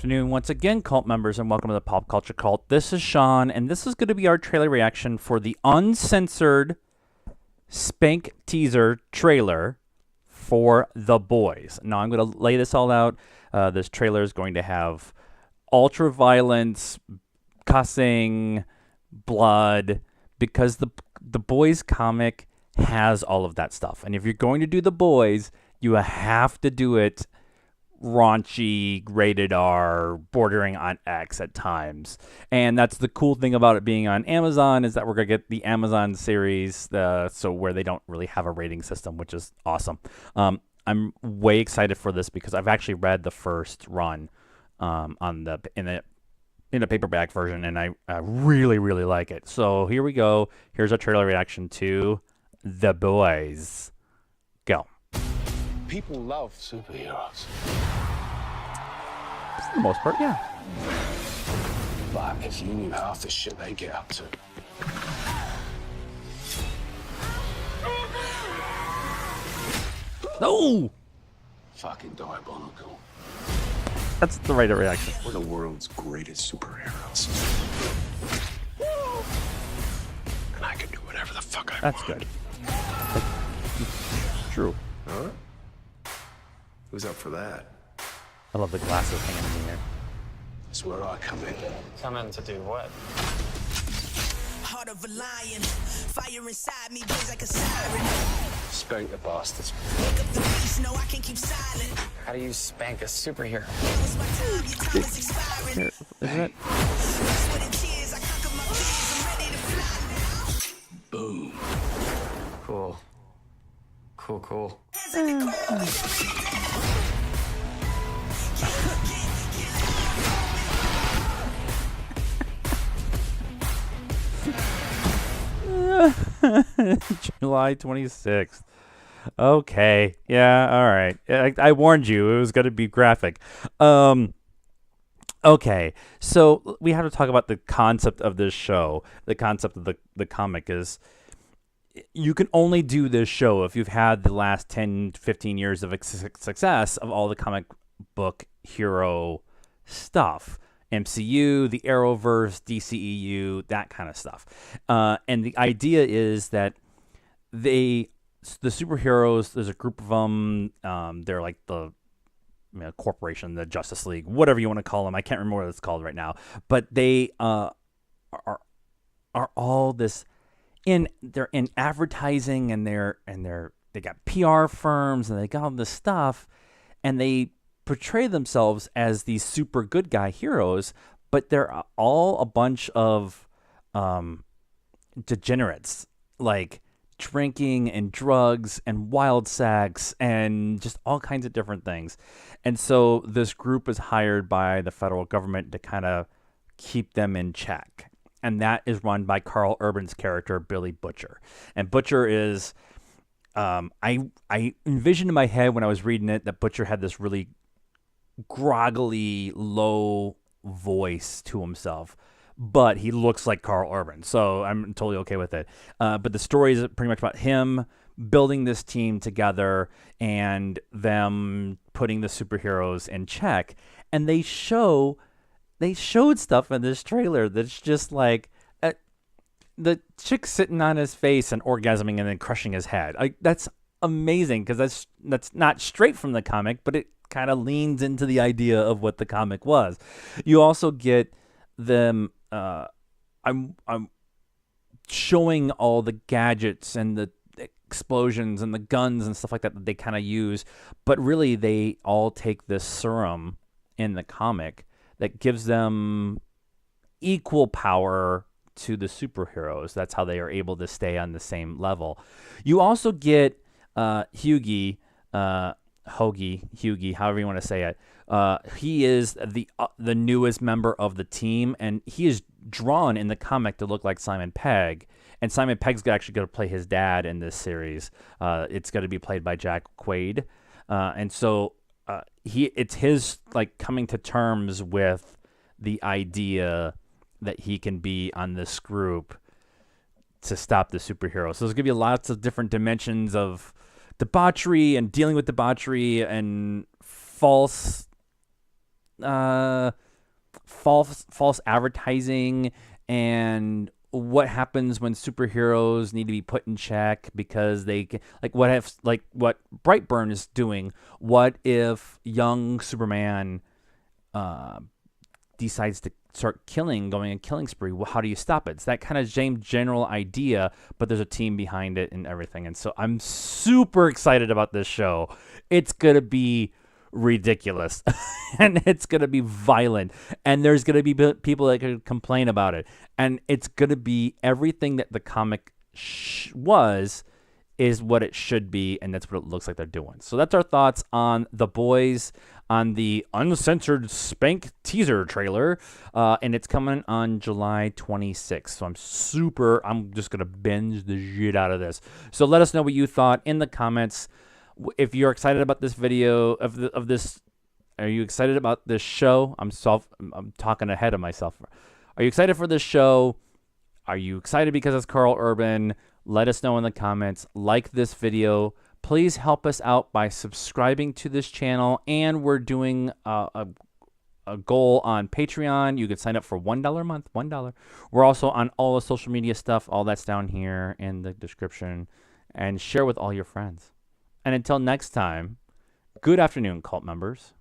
afternoon once again, cult members, and welcome to the Pop Culture Cult. This is Sean, and this is going to be our trailer reaction for the uncensored Spank teaser trailer for The Boys. Now, I'm going to lay this all out. This trailer is going to have ultra violence, cussing, blood, because the Boys comic has all of that stuff. And if you're going to do The Boys, you have to do it raunchy, rated R, bordering on X at times. And that's the cool thing about it being on Amazon, is that we're going to get the Amazon series, so where they don't really have a rating system, which is awesome. I'm way excited for this because I've actually read the first run in the paperback version, and I really, really like it. So here we go. Here's our trailer reaction to The Boys. Go. People love superheroes. For the most part, yeah. But if you knew half the shit they get up to. No! Fucking diabolical. That's the right reaction. We're the world's greatest superheroes. And I can do whatever the fuck I want. That's good. True. Huh? Who's up for that? I love the glasses hanging in the air. That's where I come in. Come in to do what? Heart of a lion, fire inside me blaze like a siren. Spank the bastards. Wake up the beast, no I can't keep silent. How do you spank a superhero? What's my time? Your time is expiring. Here, isn't it? Sweat and tears, I conquer my fears. I'm ready to fly now. Boom. Cool. Cool. Hands in the cold. July 26th. Okay. Yeah, all right. I warned you. It was going to be graphic. Okay. So we have to talk about the concept of this show. The concept of the comic is you can only do this show if you've had the last 10, 15 years of success of all the comic book hero stuff. MCU, the Arrowverse, DCEU, that kind of stuff. And the idea is that the superheroes, there's a group of them, they're like the corporation, the Justice League, whatever you want to call them. I can't remember what it's called right now. But they are all this, they're in advertising, and they got PR firms, and they got all this stuff, and they portray themselves as these super good guy heroes, but they're all a bunch of degenerates, like drinking and drugs and wild sex and just all kinds of different things. And so this group is hired by the federal government to kind of keep them in check. And that is run by Carl Urban's character, Billy Butcher. And Butcher is, I envisioned in my head when I was reading it that Butcher had this really groggily low voice to himself, but he looks like Carl Urban, so I'm totally okay with it. But the story is pretty much about him building this team together and them putting the superheroes in check. And they showed stuff in this trailer that's just like the chick sitting on his face and orgasming and then crushing his head. That's amazing, because that's not straight from the comic, but it kind of leans into the idea of what the comic was. You also get them. I'm showing all the gadgets and the explosions and the guns and stuff like that they kind of use, but really they all take this serum in the comic that gives them equal power to the superheroes. That's how they are able to stay on the same level. You also get Hughie, however you want to say it. He is the newest member of the team, and he is drawn in the comic to look like Simon Pegg. And Simon Pegg's actually going to play his dad in this series. It's going to be played by Jack Quaid, and so it's his like coming to terms with the idea that he can be on this group to stop the superheroes. So there's going to be lots of different dimensions of debauchery and dealing with debauchery and false false advertising and what happens when superheroes need to be put in check because they like what Brightburn is doing. What if young Superman decides to start going a killing spree? Well, how do you stop it? It's that kind of same general idea, but there's a team behind it and everything. And so I'm super excited about this show. It's gonna be ridiculous and it's gonna be violent, and there's gonna be people that could complain about it, and it's gonna be everything that the comic is what it should be, and that's what it looks like they're doing. So that's our thoughts on The Boys, on the uncensored Spank teaser trailer, and it's coming on July 26th. So I'm just gonna binge the shit out of this. So let us know what you thought in the comments. If you're excited about this video of this, are you excited about this show? I'm talking ahead of myself. Are you excited for this show? Are you excited because it's Carl Urban? Let us know in the comments. Like this video. Please help us out by subscribing to this channel. And we're doing a goal on Patreon. You can sign up for $1 a month, $1. We're also on all the social media stuff. All that's down here in the description. And share with all your friends. And until next time, good afternoon, cult members.